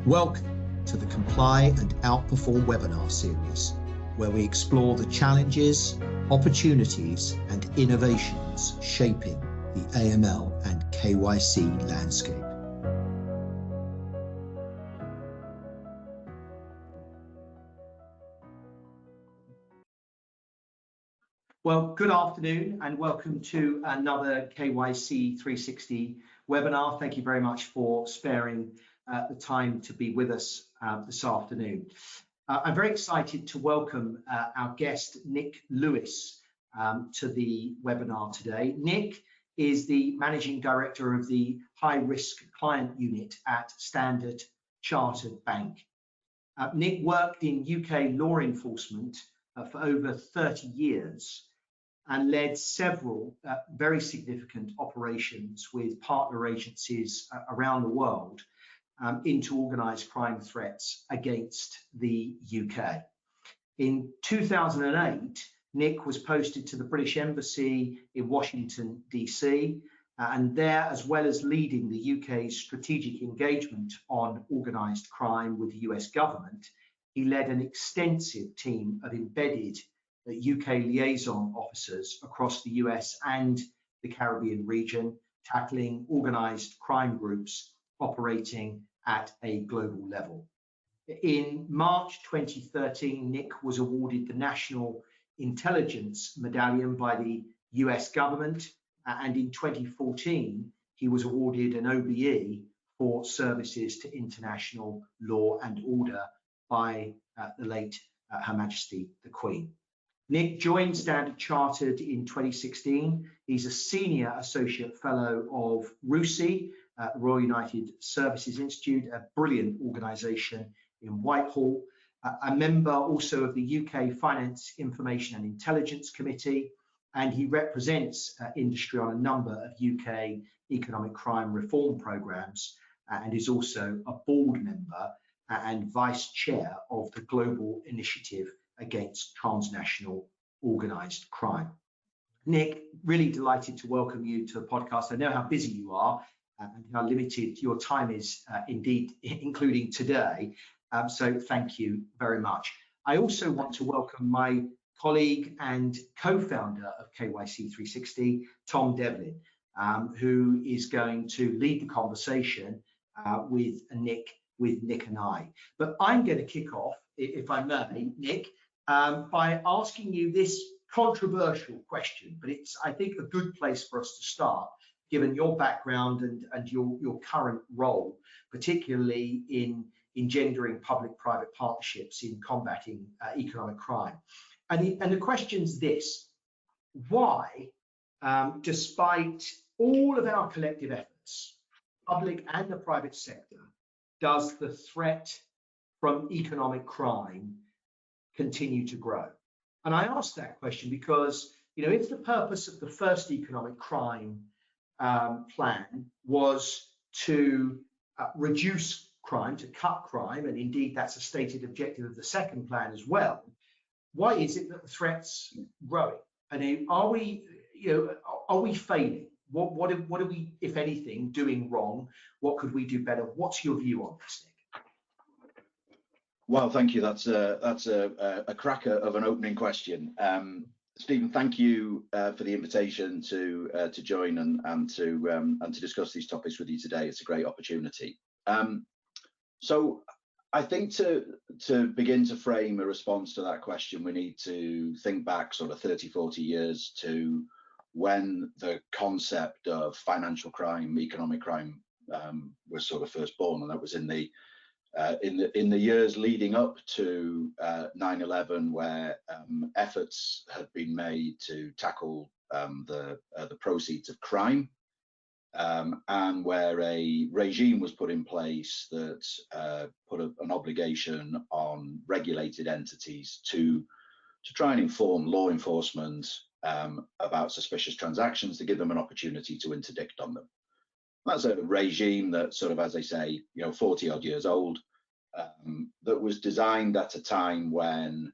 Welcome to the Comply and Outperform webinar series, where we explore the challenges, opportunities, and innovations shaping the AML and KYC landscape. Well, good afternoon and welcome to another KYC 360 webinar. Thank you very much for sparing the time to be with us this afternoon. I'm very excited to welcome our guest, Nick Lewis, to the webinar today. Nick is the Managing Director of the High Risk Client Unit at Standard Chartered Bank. Nick worked in UK law enforcement for over 30 years and led several very significant operations with partner agencies around the world into organised crime threats against the UK. In 2008, Nick was posted to the British Embassy in Washington, DC, and there, as well as leading the UK's strategic engagement on organised crime with the US government, he led an extensive team of embedded UK liaison officers across the US and the Caribbean region, tackling organised crime groups operating at a global level. In March 2013, Nick was awarded the National Intelligence Medallion by the US government, and in 2014, he was awarded an OBE for services to international law and order by the late Her Majesty the Queen. Nick joined Standard Chartered in 2016. He's a Senior Associate Fellow of RUSI, Royal United Services Institute, a brilliant organisation in Whitehall, a member also of the UK Finance, Information and Intelligence Committee, and he represents industry on a number of UK economic crime reform programmes, and is also a board member and vice chair of the Global Initiative Against Transnational Organised Crime. Nick, really delighted to welcome you to the podcast. I know how busy you are and how limited your time is indeed, including today. So thank you very much. I also want to welcome my colleague and co-founder of KYC 360, Tom Devlin, who is going to lead the conversation with Nick and I. But I'm going to kick off, if I may, Nick, by asking you this controversial question, but it's, I think, a good place for us to start, given your background and your current role, particularly in engendering public-private partnerships in combating economic crime. And the question's this: why, despite all of our collective efforts, public and the private sector, does the threat from economic crime continue to grow? And I ask that question because, you know, if the purpose of the first economic crime plan was to reduce crime, to cut crime, and indeed that's a stated objective of the second plan as well, why is it that the threat's growing? And are we failing? What are we, if anything, doing wrong? What could we do better? What's your view on this, Nick? Well, thank you. That's a cracker of an opening question. Stephen, thank you for the invitation to join and to discuss these topics with you today. It's a great opportunity. So I think to begin to frame a response to that question, we need to think back sort of 30, 40 years to when the concept of financial crime, economic crime was sort of first born, and that was in the years leading up to 9/11, where efforts had been made to tackle the proceeds of crime, and where a regime was put in place that put an obligation on regulated entities to try and inform law enforcement about suspicious transactions, to give them an opportunity to interdict on them. That's a regime that sort of, as I say, 40 odd years old, that was designed at a time when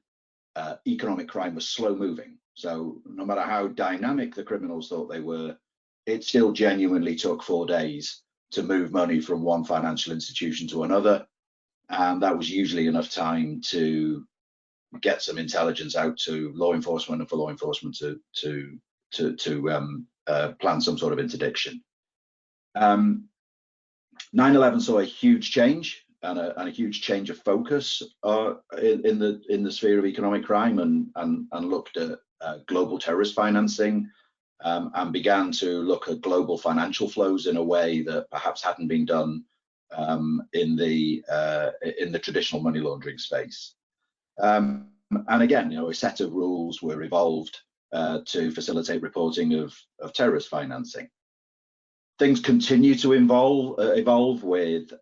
economic crime was slow moving. So no matter how dynamic the criminals thought they were, it still genuinely took 4 days to move money from one financial institution to another. and that was usually enough time to get some intelligence out to law enforcement and for law enforcement to plan some sort of interdiction. 9/11 saw a huge change and a huge change of focus in the sphere of economic crime, and looked at global terrorist financing, and began to look at global financial flows in a way that perhaps hadn't been done in the traditional money laundering space. And again, a set of rules were evolved to facilitate reporting of terrorist financing. Things continue to evolve with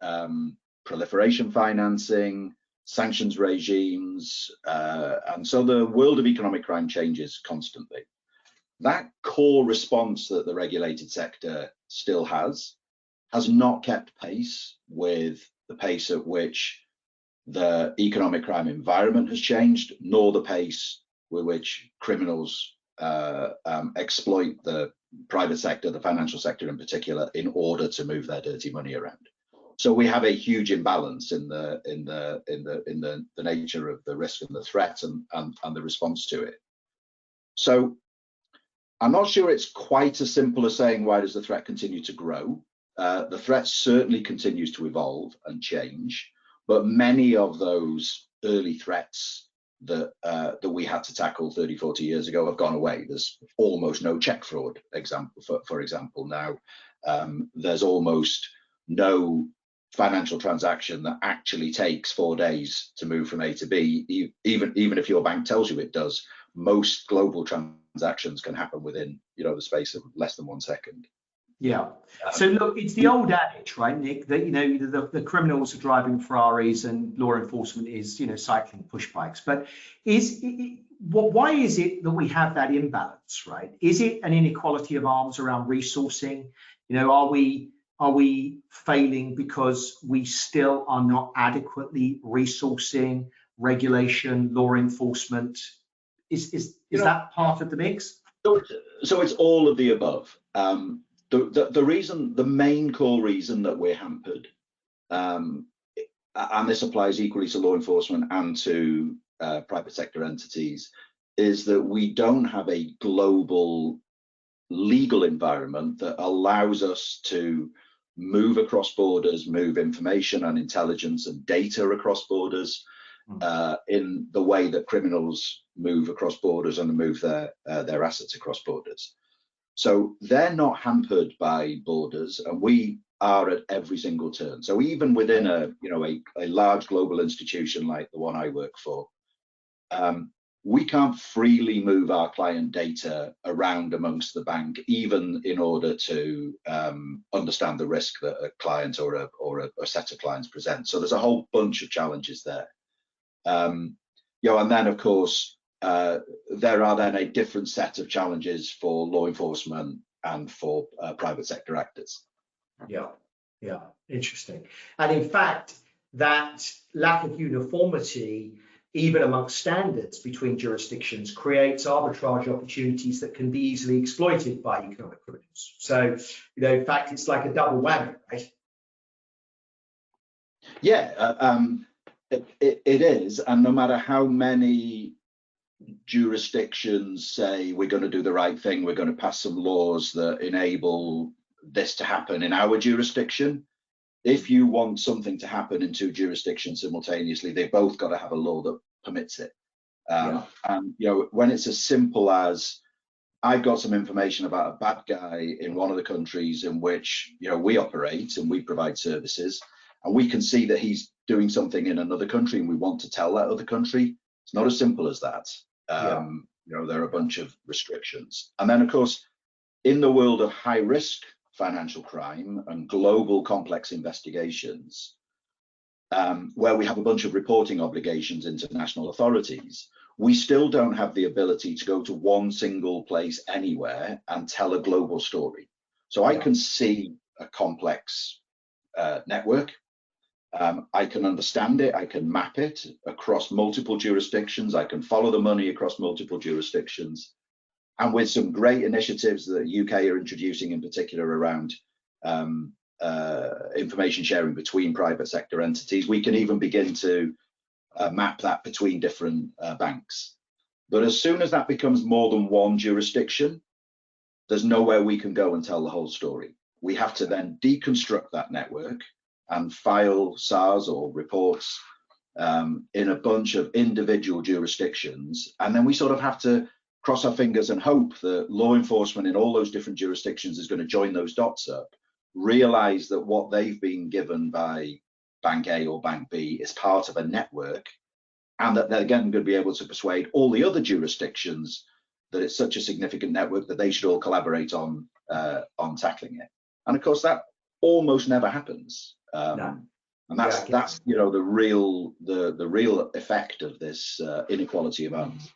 proliferation financing, sanctions regimes, and so the world of economic crime changes constantly. That core response that the regulated sector still has not kept pace with the pace at which the economic crime environment has changed, nor the pace with which criminals exploit the private sector, the financial sector in particular, in order to move their dirty money around. So we have a huge imbalance in the nature of the risk and the threat and the response to it. So I'm not sure it's quite as simple as saying, why does the threat continue to grow? The threat certainly continues to evolve and change, but many of those early threats that we had to tackle 30, 40 years ago have gone away. There's almost no check fraud, for example, now. There's almost no financial transaction that actually takes 4 days to move from A to B, even if your bank tells you it does. Most global transactions can happen within the space of less than 1 second. Yeah. So look, it's the old adage, right, Nick, that the criminals are driving Ferraris and law enforcement is cycling push bikes. But why is it that we have that imbalance, right? Is it an inequality of arms around resourcing? Are we failing because we still are not adequately resourcing regulation, law enforcement? Is that part of the mix? So it's all of the above. The main core reason that we're hampered, and this applies equally to law enforcement and to private sector entities, is that we don't have a global legal environment that allows us to move across borders, move information and intelligence and data across borders in the way that criminals move across borders and move their assets across borders. So they're not hampered by borders, and we are at every single turn. So even within a large global institution like the one I work for, we can't freely move our client data around amongst the bank, even in order to understand the risk that a client or a set of clients present. So there's a whole bunch of challenges there. And then of course, there are then a different set of challenges for law enforcement and for private sector actors. Yeah, interesting. And in fact, that lack of uniformity, even amongst standards between jurisdictions, creates arbitrage opportunities that can be easily exploited by economic criminals. So, in fact, it's like a double whammy, right? Yeah, it is. And no matter how many jurisdictions say we're going to do the right thing, we're going to pass some laws that enable this to happen in our jurisdiction, if you want something to happen in 2 jurisdictions simultaneously, they've both got to have a law that permits it. And when it's as simple as, I've got some information about a bad guy in one of the countries in which we operate and we provide services, and we can see that he's doing something in another country and we want to tell that other country, it's not as simple as that. There are a bunch of restrictions. And then of course, in the world of high risk financial crime and global complex investigations, where we have a bunch of reporting obligations into national authorities, we still don't have the ability to go to one single place anywhere and tell a global story. So I can see a complex network, I can understand it, I can map it across multiple jurisdictions, I can follow the money across multiple jurisdictions. And with some great initiatives that the UK are introducing in particular around information sharing between private sector entities. We can even begin to map that between different banks. But as soon as that becomes more than one jurisdiction, there's nowhere we can go and tell the whole story. We have to then deconstruct that network and file SARs or reports in a bunch of individual jurisdictions. And then we sort of have to cross our fingers and hope that law enforcement in all those different jurisdictions is going to join those dots up, realize that what they've been given by Bank A or Bank B is part of a network, and that they're again going to be able to persuade all the other jurisdictions that it's such a significant network that they should all collaborate on tackling it. And of course, that almost never happens. No. And that's you know the real effect of this inequality of arms.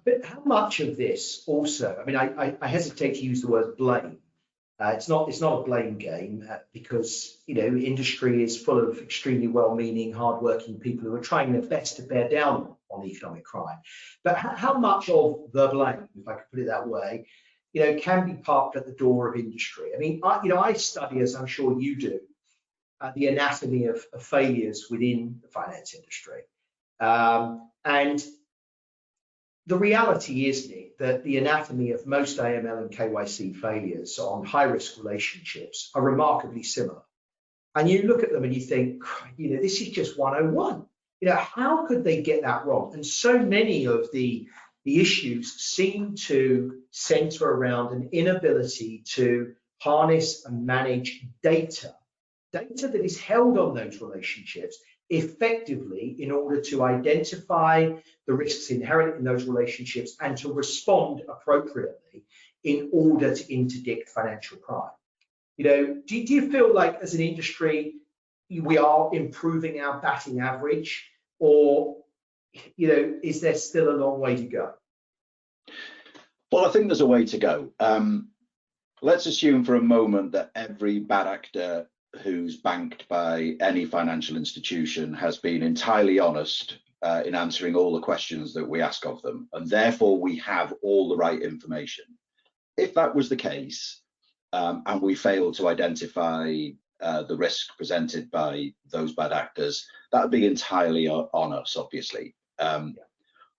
But how much of this also? I mean, I hesitate to use the word blame. It's not a blame game because industry is full of extremely well-meaning, hard-working people who are trying their best to bear down on economic crime. But how much of the blame, if I could put it that way, can be parked at the door of industry? I mean, I study, as I'm sure you do, the anatomy of failures within the finance industry, and the reality is, Nick, that the anatomy of most AML and KYC failures on high-risk relationships are remarkably similar. And you look at them and you think, this is just 101. How could they get that wrong? And so many of the issues seem to center around an inability to harness and manage data that is held on those relationships effectively in order to identify the risks inherent in those relationships and to respond appropriately in order to interdict financial crime. Do you feel like as an industry we are improving our batting average, or is there still a long way to go? Well, I think there's a way to go. Let's assume for a moment that every bad actor who's banked by any financial institution has been entirely honest in answering all the questions that we ask of them, and therefore we have all the right information. If that was the case, and we fail to identify the risk presented by those bad actors, that would be entirely on us, obviously. Of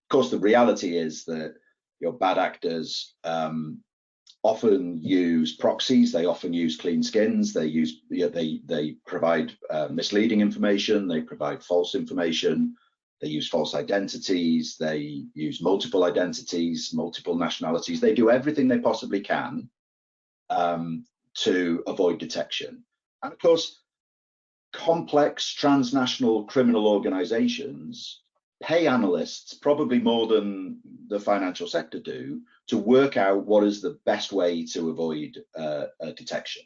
course, the reality is that your bad actors often use proxies, they often use clean skins, they provide misleading information, they provide false information, they use false identities, they use multiple identities, multiple nationalities. They do everything they possibly can to avoid detection. And of course, complex transnational criminal organizations pay analysts probably more than the financial sector do to work out what is the best way to avoid detection.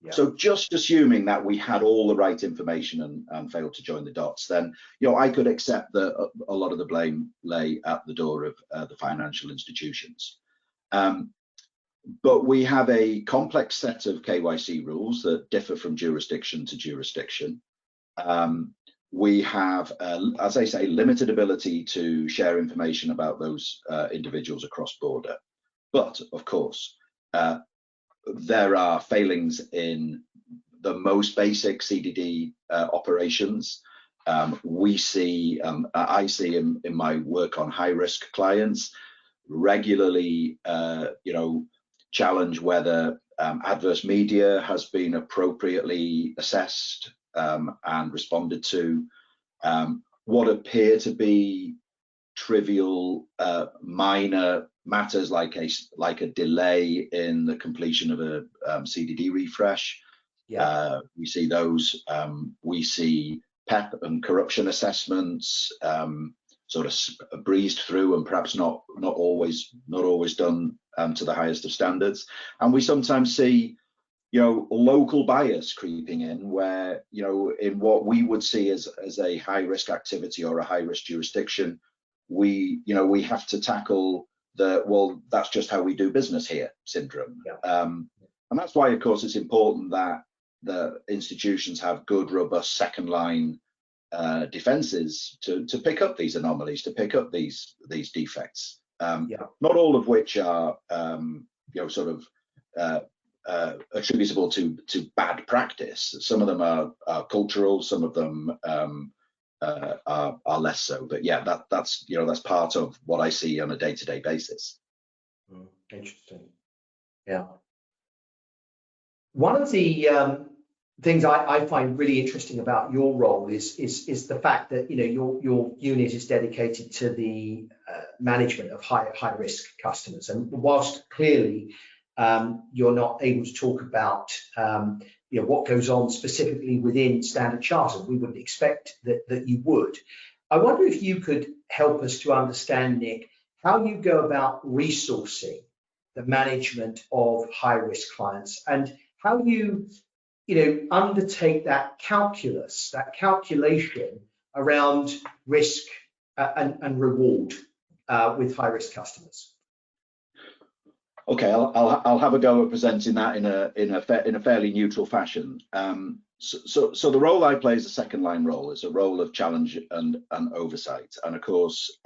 Yeah. So just assuming that we had all the right information and failed to join the dots, then I could accept that a lot of the blame lay at the door of the financial institutions. But we have a complex set of KYC rules that differ from jurisdiction to jurisdiction. We have, as I say, limited ability to share information about those individuals across border. But of course, there are failings in the most basic CDD operations. I see in my work on high-risk clients regularly, challenge whether adverse media has been appropriately assessed and responded to, what appear to be trivial, minor matters like a delay in the completion of a CDD refresh. We see those. We see PEP and corruption assessments sort of breezed through and perhaps not always done to the highest of standards. And we sometimes see local bias creeping in where, in what we would see as a high risk activity or a high risk jurisdiction, we have to tackle that's just how we do business here syndrome. And that's why, of course, it's important that the institutions have good, robust second line defenses to pick up these anomalies, to pick up these defects. Not all of which are, attributable to bad practice. Some of them are cultural, some of them are less so. But yeah, that's part of what I see on a day-to-day basis. Interesting. Yeah. One of the things I find really interesting about your role is the fact that your unit is dedicated to the management of high risk customers, and whilst clearly you're not able to talk about what goes on specifically within Standard Chartered, we wouldn't expect that you would. I wonder if you could help us to understand, Nick, how you go about resourcing the management of high risk clients, and how you undertake that calculation around risk and reward with high risk customers. Okay, I'll have a go at presenting that in a fairly neutral fashion. So the role I play is a second line role. It's a role of challenge and oversight, and of course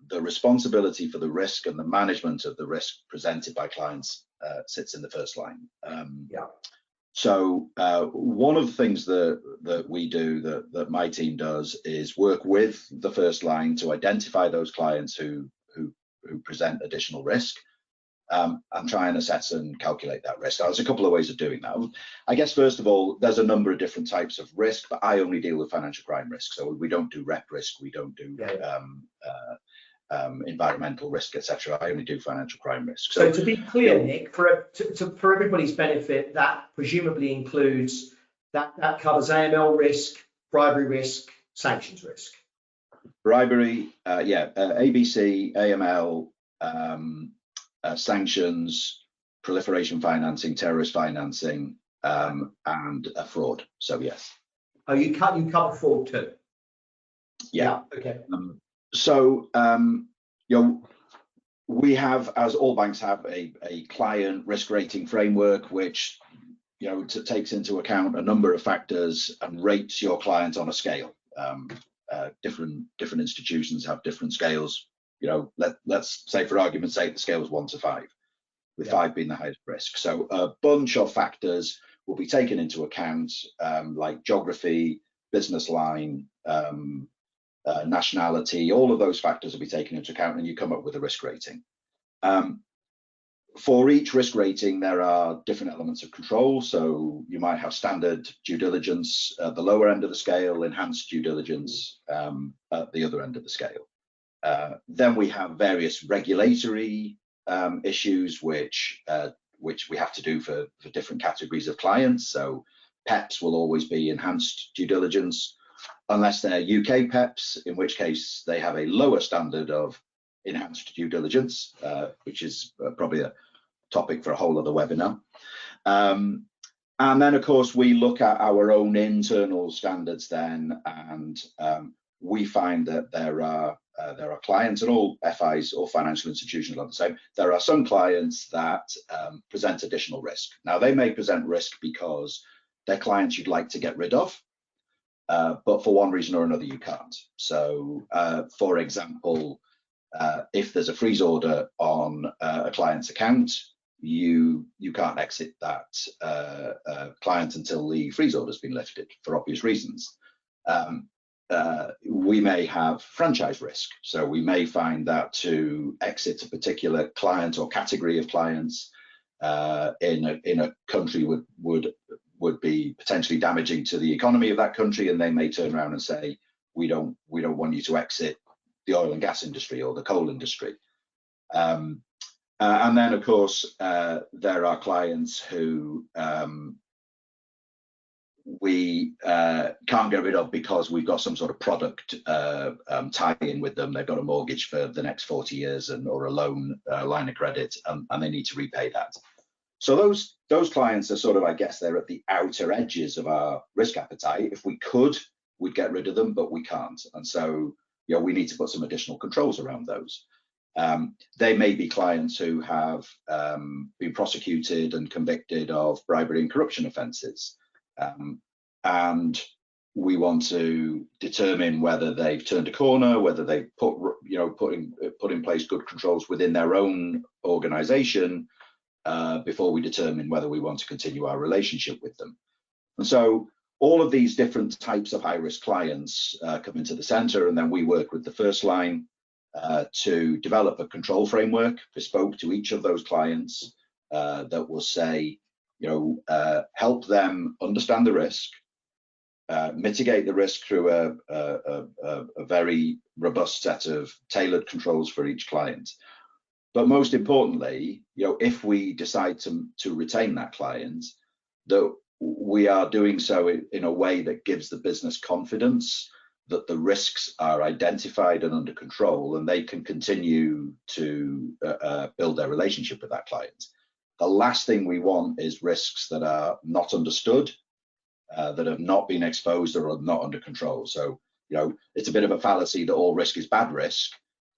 the responsibility for the risk and the management of the risk presented by clients sits in the first line. So one of the things that we do, that my team does, is work with the first line to identify those clients who present additional risk, and try and assess and calculate that risk. There's a couple of ways of doing that. I guess first of all, there's a number of different types of risk, but I only deal with financial crime risk. So we don't do rep risk, we don't do environmental risk, etc. I only do financial crime risk. So to be clear, Nick, for everybody's benefit, that presumably includes that covers AML risk, bribery risk, sanctions risk. Bribery, ABC, AML, sanctions, proliferation financing, terrorist financing, and fraud. So yes. Oh, you cover fraud too. Yeah. Okay. We have, as all banks have, a client risk rating framework, which takes into account a number of factors and rates your client on a scale. Different institutions have different scales. Let's say, for argument's sake, the scale is 1 to 5, with 5 being the highest risk. So a bunch of factors will be taken into account, like geography, business line, nationality. All of those factors will be taken into account, and you come up with a risk rating. For each risk rating, there are different elements of control. So you might have standard due diligence at the lower end of the scale, enhanced due diligence at the other end of the scale. Then we have various regulatory issues which we have to do for different categories of clients. So PEPs will always be enhanced due diligence, unless they're UK PEPs, in which case they have a lower standard of enhanced due diligence, which is probably a topic for a whole other webinar. And then, of course, we look at our own internal standards then, and we find that there are clients, and all FIs or financial institutions are the same. There are some clients that present additional risk. Now, they may present risk because they're clients you'd like to get rid of, but for one reason or another, you can't. So, for example, if there's a freeze order on a client's account, you can't exit that client until the freeze order has been lifted, for obvious reasons. We may have franchise risk, so we may find that to exit a particular client or category of clients in a country would be potentially damaging to the economy of that country, and they may turn around and say, we don't want you to exit the oil and gas industry or the coal industry. And then, of course, there are clients who we can't get rid of because we've got some sort of product tie-in with them. They've got a mortgage for the next 40 years or a loan line of credit, and they need to repay that. So those clients are sort of, I guess, they're at the outer edges of our risk appetite. If we could, we'd get rid of them, but we can't. And so, we need to put some additional controls around those. They may be clients who have been prosecuted and convicted of bribery and corruption offences, and we want to determine whether they've turned a corner, whether they've put in place good controls within their own organisation, before we determine whether we want to continue our relationship with them. And so all of these different types of high-risk clients come into the center, and then we work with the first line to develop a control framework bespoke to each of those clients that will say, help them understand the risk, mitigate the risk through a very robust set of tailored controls for each client. But most importantly, if we decide to retain that client, that we are doing so in a way that gives the business confidence that the risks are identified and under control, and they can continue to build their relationship with that client. The last thing we want is risks that are not understood, that have not been exposed or are not under control. So, it's a bit of a fallacy that all risk is bad risk.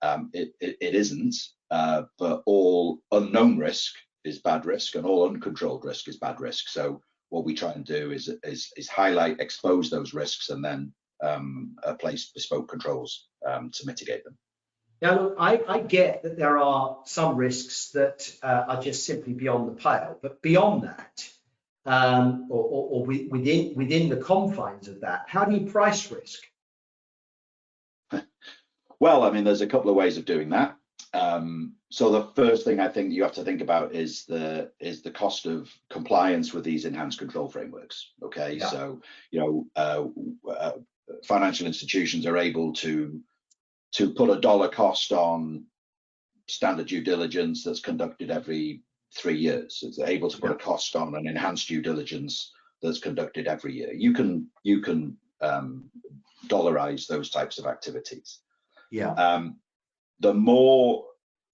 It isn't, but all unknown risk is bad risk, and all uncontrolled risk is bad risk. So what we try and do is highlight, expose those risks, and then place bespoke controls to mitigate them. Now, look, I get that there are some risks that are just simply beyond the pale, but beyond that, or within the confines of that, how do you price risk? Well, I mean, there's a couple of ways of doing that. So the first thing I think you have to think about is the cost of compliance with these enhanced control frameworks. Okay, yeah. So financial institutions are able to put a dollar cost on standard due diligence that's conducted every 3 years. It's able to put a cost on an enhanced due diligence that's conducted every year. You can dollarize those types of activities. Yeah. The more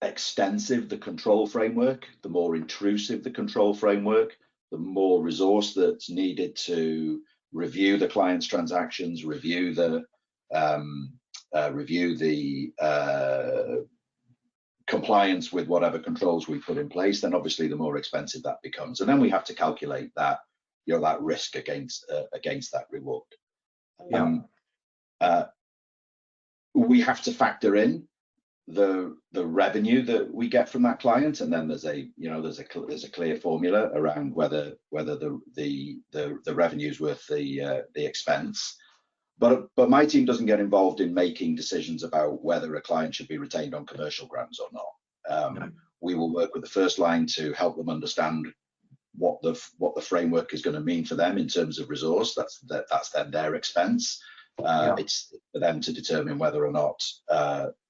extensive the control framework, the more intrusive the control framework, the more resource that's needed to review the client's transactions, review the compliance with whatever controls we put in place, then obviously the more expensive that becomes. And then we have to calculate that, that risk against that reward. Yeah. We have to factor in the revenue that we get from that client, and then there's a clear formula around whether the revenue is worth the expense. But my team doesn't get involved in making decisions about whether a client should be retained on commercial grounds or not. No. We will work with the first line to help them understand what the framework is going to mean for them in terms of resource. That's then their expense. It's for them to determine whether or not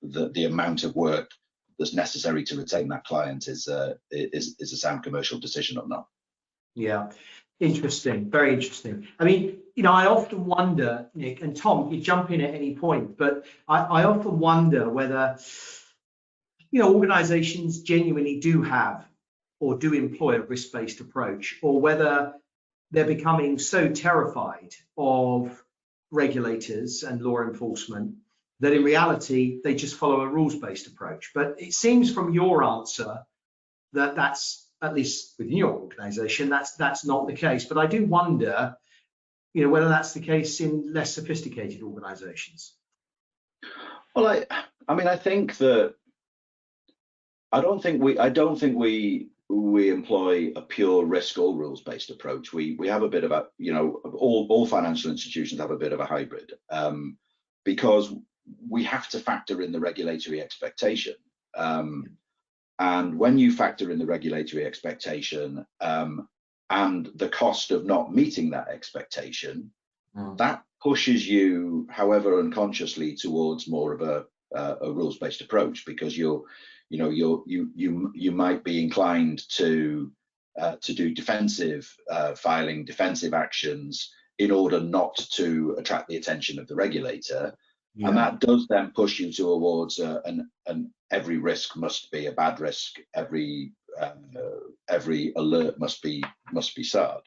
the amount of work that's necessary to retain that client is a sound commercial decision or not. Yeah, interesting, very interesting. I mean, I often wonder, Nick, and Tom, you jump in at any point, but I often wonder whether, organizations genuinely do have or do employ a risk-based approach, or whether they're becoming so terrified of regulators and law enforcement that in reality they just follow a rules-based approach. But it seems from your answer that that's, at least within your organization, that's not the case. But I do wonder, whether that's the case in less sophisticated organizations. Well, I think that I don't think we employ a pure risk or rules-based approach. We have a bit of a, all financial institutions have a bit of a hybrid, because we have to factor in the regulatory expectation. And when you factor in the regulatory expectation and the cost of not meeting that expectation, that pushes you, however unconsciously, towards more of a rules-based approach, because you might be inclined to do defensive filing, defensive actions in order not to attract the attention of the regulator. Yeah. And that does then push you towards an every risk must be a bad risk, every alert must be SARD.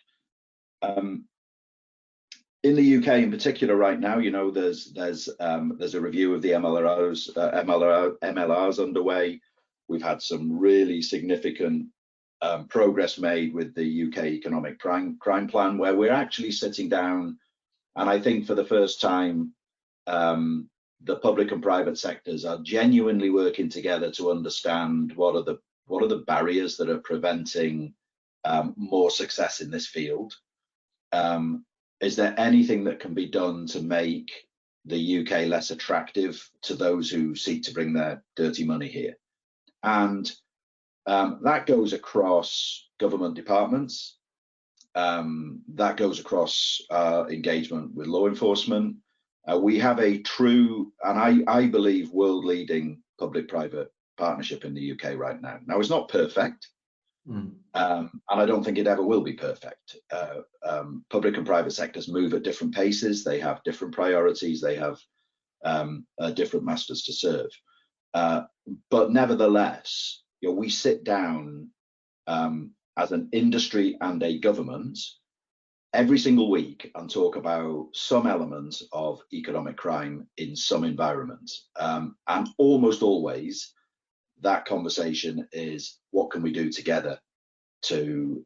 In the UK in particular right now, there's a review of the MLRs underway. We've had some really significant progress made with the UK Economic Crime Plan, where we're actually sitting down, and I think for the first time, the public and private sectors are genuinely working together to understand what are What are the barriers that are preventing more success in this field? Is there anything that can be done to make the UK less attractive to those who seek to bring their dirty money here? And that goes across government departments. That goes across engagement with law enforcement. We have a true, and I believe, world-leading public-private partnership in the UK right now. Now, it's not perfect, and I don't think it ever will be perfect. Public and private sectors move at different paces. They have different priorities. They have different masters to serve. But nevertheless, we sit down as an industry and a government every single week and talk about some element of economic crime in some environment. And almost always that conversation is, what can we do together to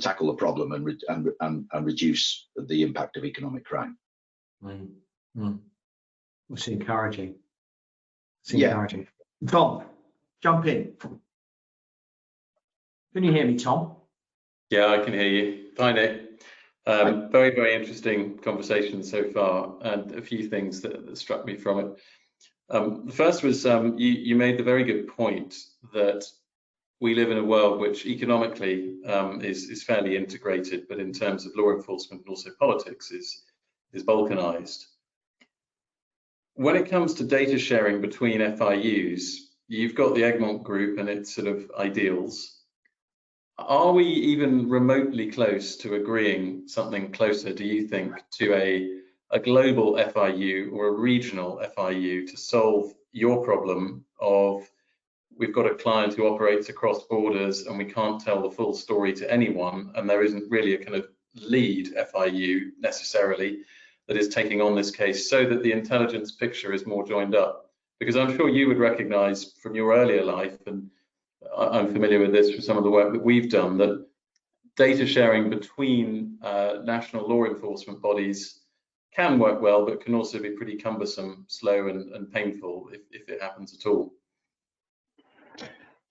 tackle the problem and reduce the impact of economic crime? It's encouraging. It's encouraging. Tom, jump in. Can you hear me, Tom? Yeah, I can hear you. Hi, Nick. Very, very interesting conversation so far, and a few things that struck me from it. The first was you made the very good point that we live in a world which economically is fairly integrated, but in terms of law enforcement and also politics is balkanized. When it comes to data sharing between FIUs, you've got the Egmont Group and its sort of ideals. Are we even remotely close to agreeing something closer, do you think, to a global FIU or a regional FIU to solve your problem of, we've got a client who operates across borders and we can't tell the full story to anyone, and there isn't really a kind of lead FIU necessarily that is taking on this case, so that the intelligence picture is more joined up? Because I'm sure you would recognize from your earlier life, and I'm familiar with this from some of the work that we've done, that data sharing between national law enforcement bodies can work well, but can also be pretty cumbersome, slow, and painful if it happens at all.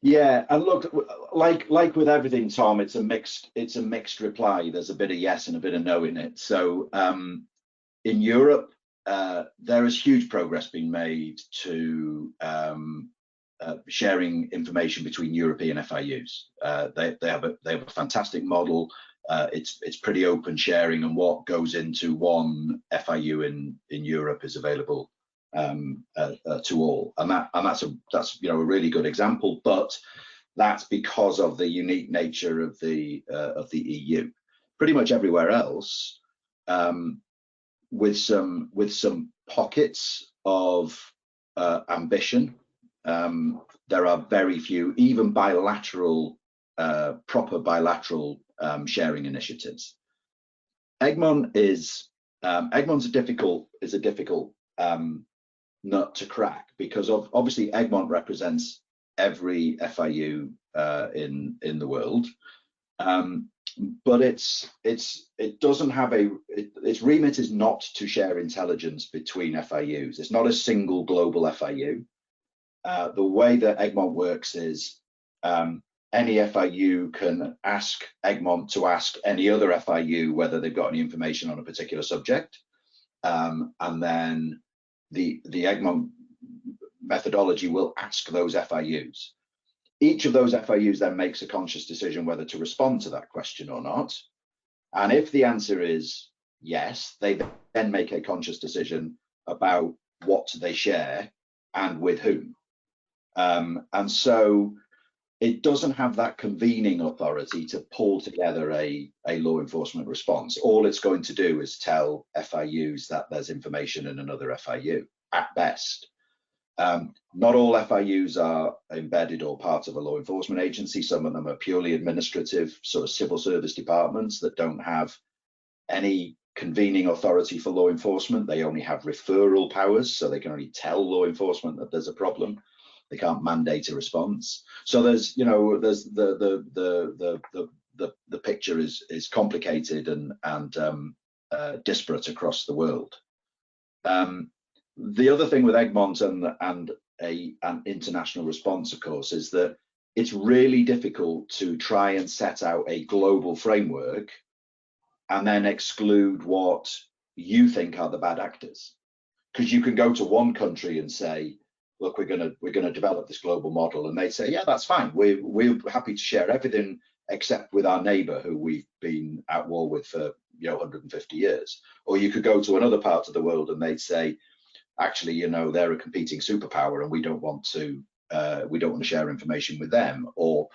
Yeah, and look, like with everything, Tom, it's a mixed reply. There's a bit of yes and a bit of no in it. So in Europe, there is huge progress being made to sharing information between European FIUs. They have a fantastic model. It's pretty open sharing, and what goes into one FIU in Europe is available to all, and that's a really good example. But that's because of the unique nature of the EU. Pretty much everywhere else, with some pockets of ambition. There are very few, even bilateral, proper bilateral sharing initiatives. Egmont is a difficult nut to crack, because obviously Egmont represents every FIU in the world, but it doesn't have its remit is not to share intelligence between FIUs. It's not a single global FIU. The way that Egmont works is any FIU can ask Egmont to ask any other FIU whether they've got any information on a particular subject, and then the Egmont methodology will ask those FIUs. Each of those FIUs then makes a conscious decision whether to respond to that question or not. And if the answer is yes, they then make a conscious decision about what they share and with whom. And so it doesn't have that convening authority to pull together a law enforcement response. All it's going to do is tell FIUs that there's information in another FIU at best. Not all FIUs are embedded or part of a law enforcement agency. Some of them are purely administrative, sort of civil service departments that don't have any convening authority for law enforcement. They only have referral powers, so they can only tell law enforcement that there's a problem. They can't mandate a response. So there's the picture is complicated and disparate across the world. The other thing with Egmont and an international response, of course, is that it's really difficult to try and set out a global framework and then exclude what you think are the bad actors. Because you can go to one country and say, look, we're gonna develop this global model, and they say, yeah, that's fine. We're happy to share everything except with our neighbour who we've been at war with for 150 years. Or you could go to another part of the world and they'd say, actually, they're a competing superpower and we don't want to share information with them. Or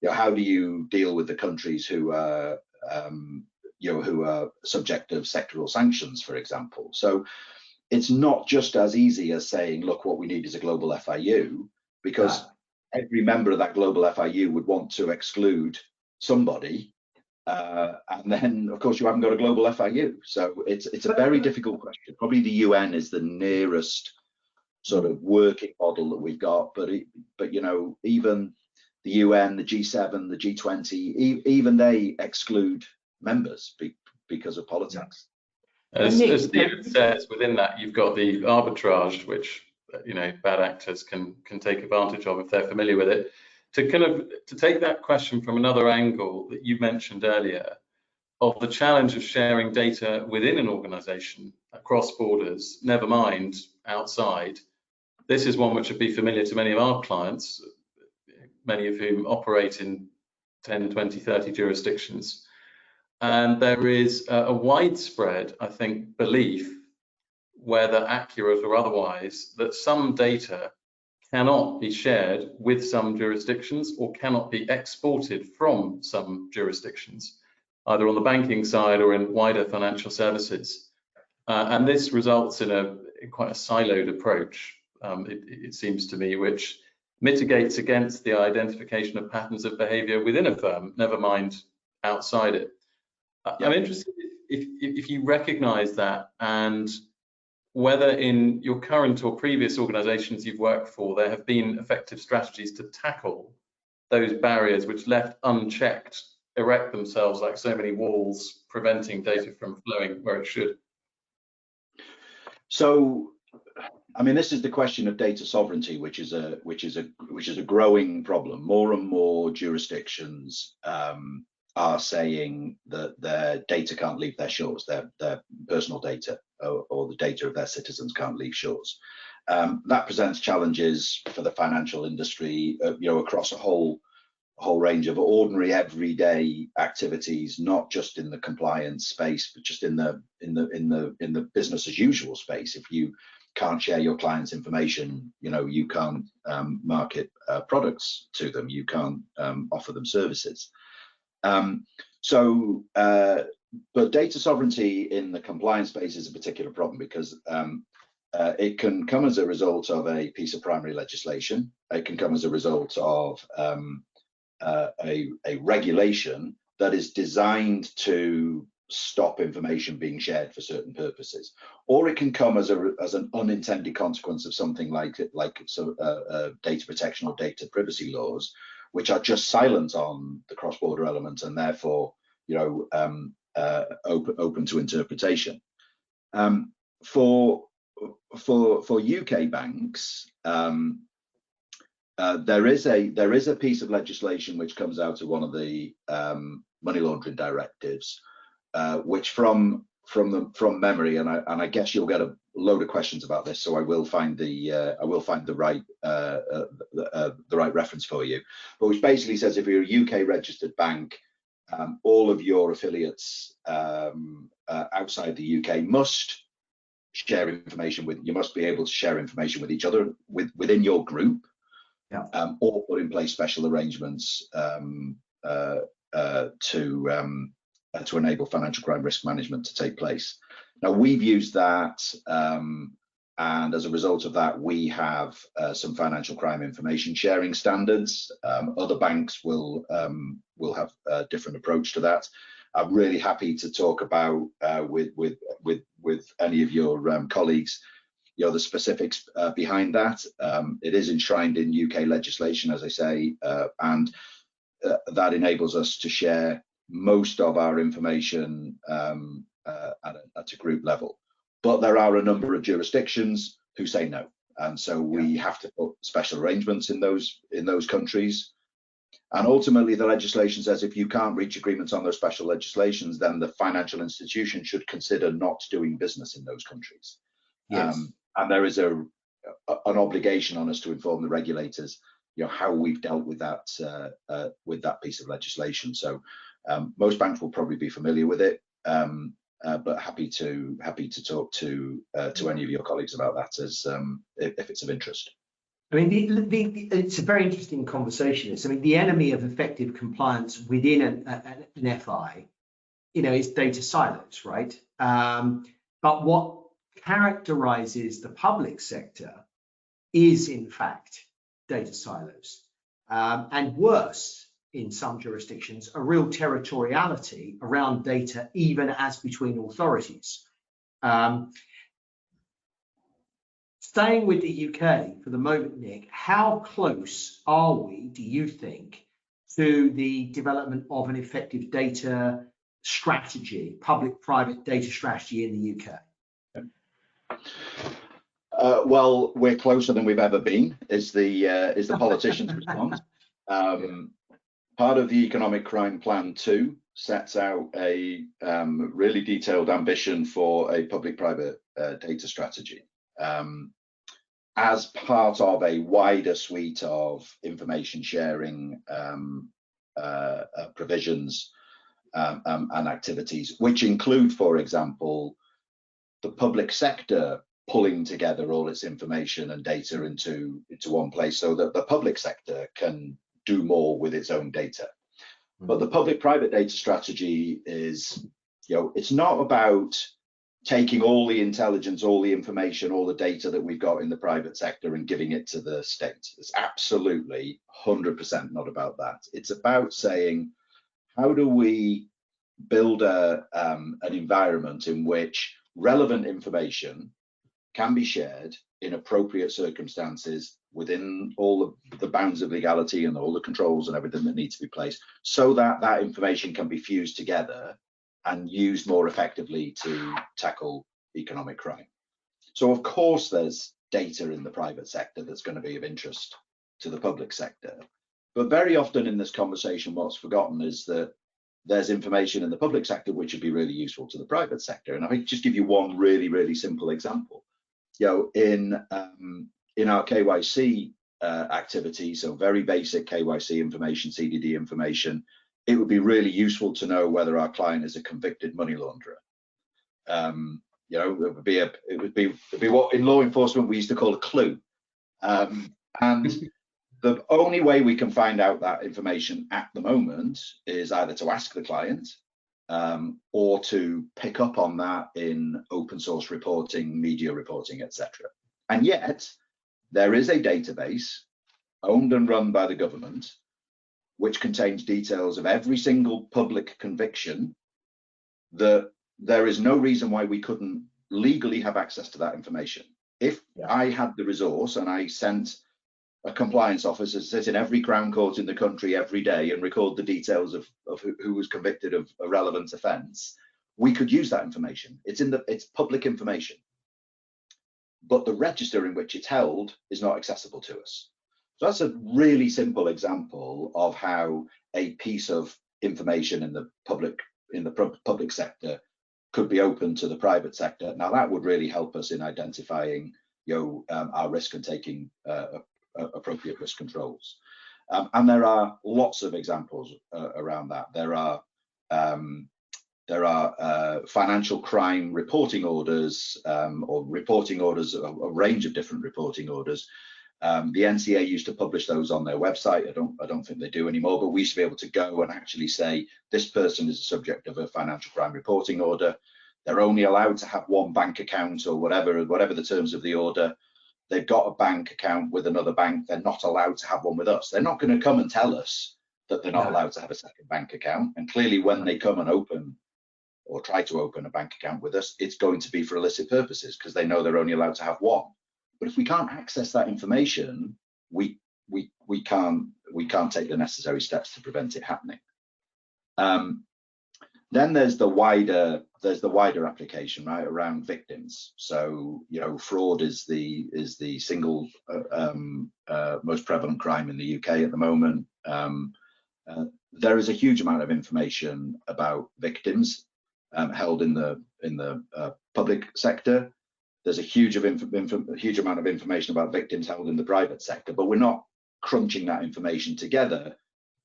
how do you deal with the countries who are who are subject of sectoral sanctions, for example? So it's not just as easy as saying, look, what we need is a global FIU, because every member of that global FIU would want to exclude somebody, and then of course you haven't got a global FIU. So it's a very difficult question. Probably the UN is the nearest sort of working model that we've got, but even the UN, the G7, the G20, even they exclude members because of politics. As Stephen says, within that you've got the arbitrage, which bad actors can take advantage of if they're familiar with it. To take that question from another angle that you mentioned earlier, of the challenge of sharing data within an organization across borders, never mind outside. This is one which would be familiar to many of our clients, many of whom operate in 10, 20, 30 jurisdictions. And there is a widespread, I think, belief, whether accurate or otherwise, that some data cannot be shared with some jurisdictions or cannot be exported from some jurisdictions, either on the banking side or in wider financial services. And this results in quite a siloed approach, it seems to me, which mitigates against the identification of patterns of behavior within a firm, never mind outside it. I'm interested if you recognize that, and whether in your current or previous organizations you've worked for, there have been effective strategies to tackle those barriers which, left unchecked, erect themselves like so many walls, preventing data from flowing where it should. So, I mean, this is the question of data sovereignty, which is a growing problem. More and more jurisdictions are saying that their data can't leave their shores, their personal data or the data of their citizens can't leave shores. That presents challenges for the financial industry, across a whole range of ordinary, everyday activities, not just in the compliance space, but just in the business as usual space. If you can't share your clients' information, you can't market products to them, you can't offer them services. But data sovereignty in the compliance space is a particular problem because it can come as a result of a piece of primary legislation. It can come as a result of a regulation that is designed to stop information being shared for certain purposes, or it can come as an unintended consequence of something like data protection or data privacy laws, which are just silent on the cross-border element and therefore, open to interpretation. For UK banks, there is a piece of legislation which comes out of one of the money laundering directives, which from memory, and I guess you'll get a load of questions about this, so I will find the right reference for you, but which basically says if you're a UK registered bank, all of your affiliates outside the UK must share information you must be able to share information with each other within your group, or put in place special arrangements to enable financial crime risk management to take place. Now, we've used that, and as a result of that, we have some financial crime information sharing standards. Other banks will have a different approach to that. I'm really happy to talk about with any of your colleagues, the specifics behind that. It is enshrined in UK legislation, as I say, and that enables us to share most of our information at a group level. But there are a number of jurisdictions who say no, and so we have to put special arrangements in those countries. And ultimately, the legislation says if you can't reach agreements on those special legislations, then the financial institution should consider not doing business in those countries. Yes. And there is an obligation on us to inform the regulators, how we've dealt with that piece of legislation. So most banks will probably be familiar with it, but happy to talk to any of your colleagues about that if it's of interest. I mean, it's a very interesting conversation. I mean, the enemy of effective compliance within an FI, is data silos, right? But what characterizes the public sector is, in fact, data silos, and worse, in some jurisdictions, a real territoriality around data, even as between authorities. Staying with the UK for the moment, Nick, how close are we, do you think, to the development of an effective data strategy, public-private data strategy in the UK? Well, we're closer than we've ever been, is the politician's response. Part of the Economic Crime Plan 2 sets out a really detailed ambition for a public-private data strategy. As part of a wider suite of information sharing provisions and activities, which include, for example, the public sector pulling together all its information and data into one place so that the public sector can do more with its own data. But the public-private data strategy is, it's not about taking all the intelligence, all the information, all the data that we've got in the private sector and giving it to the state. It's absolutely 100% not about that. It's about saying, how do we build an environment in which relevant information can be shared in appropriate circumstances within all the bounds of legality and all the controls and everything that needs to be placed, so that that information can be fused together and used more effectively to tackle economic crime. So of course there's data in the private sector that's going to be of interest to the public sector, but very often in this conversation what's forgotten is that there's information in the public sector which would be really useful to the private sector. And I think just give you one really, really simple example. In our KYC activity, so very basic KYC information, CDD information, it would be really useful to know whether our client is a convicted money launderer. It would be what in law enforcement we used to call a clue. And the only way we can find out that information at the moment is either to ask the client or to pick up on that in open source reporting, media reporting, etc. And yet there is a database owned and run by the government which contains details of every single public conviction that there is no reason why we couldn't legally have access to that information. If I had the resource and I sent a compliance officer to sit in every Crown Court in the country every day and record the details of who was convicted of a relevant offence, we could use that information. It's public information, but the register in which it's held is not accessible to us. So that's a really simple example of how a piece of information in the public sector could be open to the private sector. Now that would really help us in identifying our risk and taking appropriate risk controls. And there are lots of examples around that. There are financial crime reporting orders or reporting orders, a range of different reporting orders. The NCA used to publish those on their website. I don't think they do anymore, but we used to be able to go and actually say this person is the subject of a financial crime reporting order. They're only allowed to have one bank account or whatever the terms of the order. They've got a bank account with another bank. They're not allowed to have one with us. They're not going to come and tell us that they're not allowed to have a second bank account. And clearly when they come and open or try to open a bank account with us, it's going to be for illicit purposes because they know they're only allowed to have one. But if we can't access that information, we can't take the necessary steps to prevent it happening. Then there's the wider application, right, around victims. So, you know, fraud is the single most prevalent crime in the UK at the moment. There is a huge amount of information about victims held in the public sector. There's a huge amount of information about victims held in the private sector, but we're not crunching that information together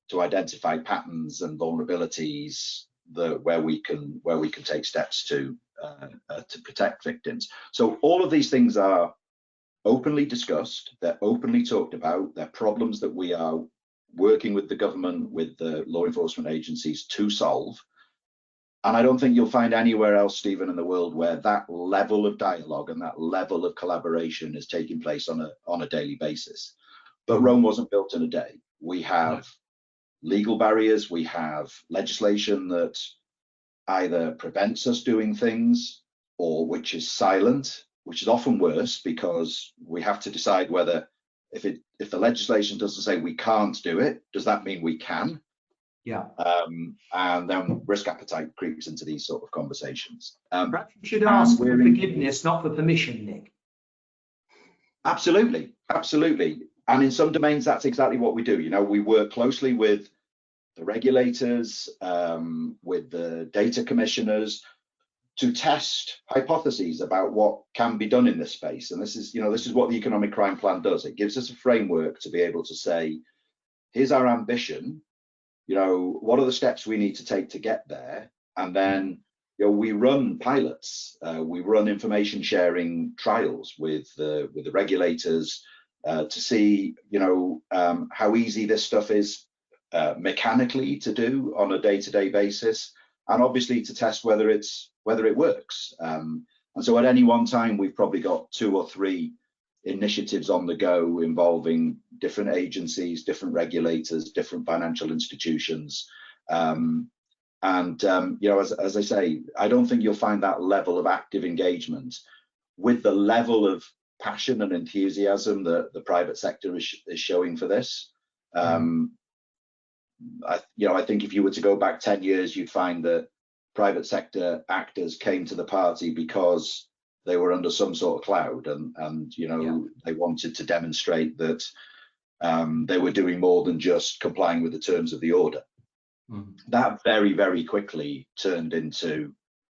to identify patterns and vulnerabilities where we can take steps to protect victims. So all of these things are openly discussed. They're openly talked about. They're problems that we are working with the government, with the law enforcement agencies to solve. And I don't think you'll find anywhere else, Stephen, in the world where that level of dialogue and that level of collaboration is taking place on a daily basis. But Rome wasn't built in a day. We have legal barriers, we have legislation that either prevents us doing things or which is silent, which is often worse because we have to decide whether if the legislation doesn't say we can't do it, does that mean we can? Yeah. And then risk appetite creeps into these sort of conversations. Perhaps you should ask for forgiveness, not for permission, Nick. Absolutely, absolutely. And in some domains, that's exactly what we do. You know, we work closely with the regulators, with the data commissioners to test hypotheses about what can be done in this space. And this is what the Economic Crime Plan does. It gives us a framework to be able to say, here's our ambition, you know, what are the steps we need to take to get there? And then, you know, we run pilots, we run information sharing trials with the regulators to see, you know, how easy this stuff is mechanically to do on a day-to-day basis, and obviously to test whether it works. And so at any one time, we've probably got 2 or 3 initiatives on the go involving different agencies, different regulators, different financial institutions. You know, as I say, I don't think you'll find that level of active engagement with the level of passion and enthusiasm that the private sector is showing for this. I think if you were to go back 10 years, you'd find that private sector actors came to the party because they were under some sort of cloud, and you know, they wanted to demonstrate that they were doing more than just complying with the terms of the order. That very, very quickly turned into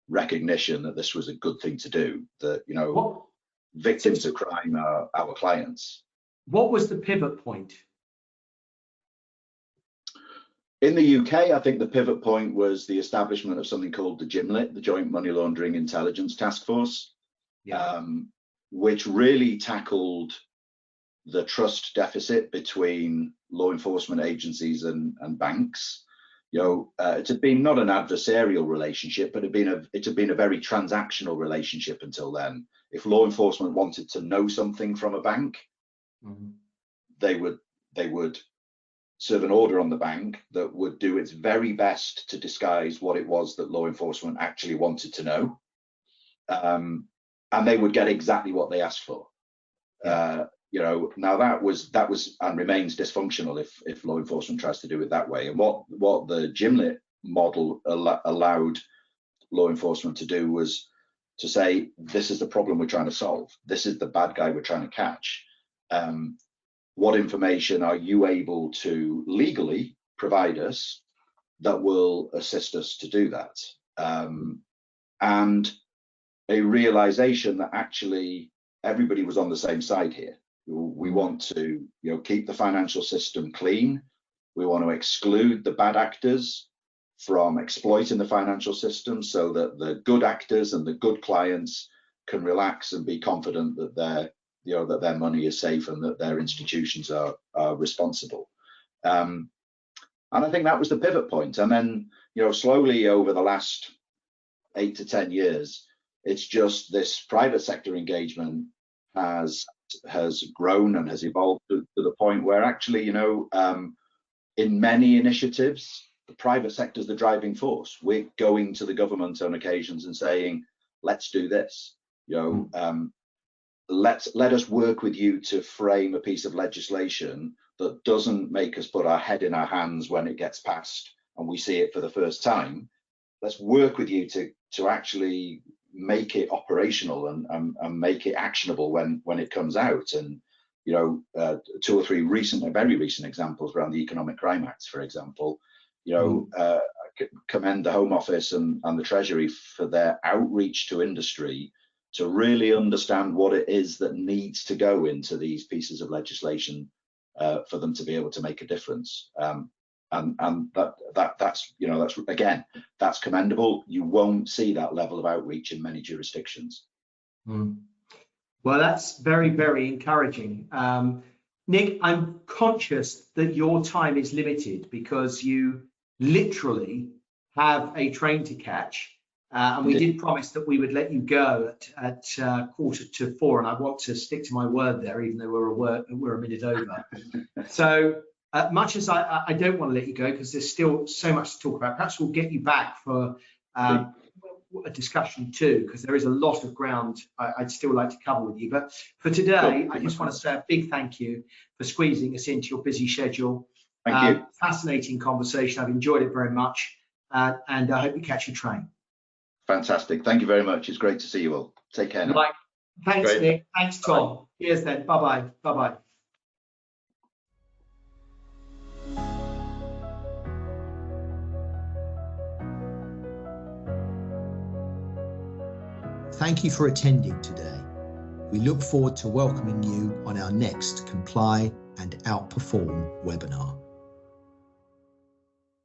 recognition that this was a good thing to do, that, you know, victims of crime are our clients. What was the pivot point? In the UK, I think the pivot point was the establishment of something called the JMLIT, the Joint Money Laundering Intelligence Task Force, which really tackled the trust deficit between law enforcement agencies and banks. You know, it had been not an adversarial relationship, but it had been a very transactional relationship until then. If law enforcement wanted to know something from a bank, they would serve an order on the bank that would do its very best to disguise what it was that law enforcement actually wanted to know, and they would get exactly what they asked for. You know, now that was and remains dysfunctional if law enforcement tries to do it that way. And what the JMLIT model allowed law enforcement to do was to say, this is the problem we're trying to solve. This is the bad guy we're trying to catch. What information are you able to legally provide us that will assist us to do that? And a realization that actually everybody was on the same side here. We want to, you know, keep the financial system clean. We want to exclude the bad actors from exploiting the financial system, so that the good actors and the good clients can relax and be confident that their money is safe and that their institutions are responsible. And I think that was the pivot point. And then, you know, slowly over the last 8 to 10 years, it's just this private sector engagement has grown and has evolved to the point where actually, you know, in many initiatives, the private sector is the driving force. We're going to the government on occasions and saying, let's do this, you know, let us work with you to frame a piece of legislation that doesn't make us put our head in our hands when it gets passed and we see it for the first time, let's work with you to actually make it operational and make it actionable when it comes out. And you know, 2 or 3 very recent examples around the Economic Crime Acts, for example. You know, commend the Home Office and the Treasury for their outreach to industry to really understand what it is that needs to go into these pieces of legislation for them to be able to make a difference. And that's, you know, that's commendable. You won't see that level of outreach in many jurisdictions. Well, that's very, very encouraging. Nick, I'm conscious that your time is limited because you literally have a train to catch. And we did promise that we would let you go at 3:45, and I want to stick to my word there, even though we're a minute over. So much as I don't want to let you go because there's still so much to talk about, perhaps we'll get you back for a discussion too, because there is a lot of ground I'd still like to cover with you. But for today, I just want to say a big thank you for squeezing us into your busy schedule. Thank you. Fascinating conversation. I've enjoyed it very much, and I hope you catch your train. Fantastic. Thank you very much. It's great to see you all. Take care now. Thanks, great. Nick. Thanks, Tom. Bye. Cheers then. Bye-bye. Bye-bye. Thank you for attending today. We look forward to welcoming you on our next Comply and Outperform webinar.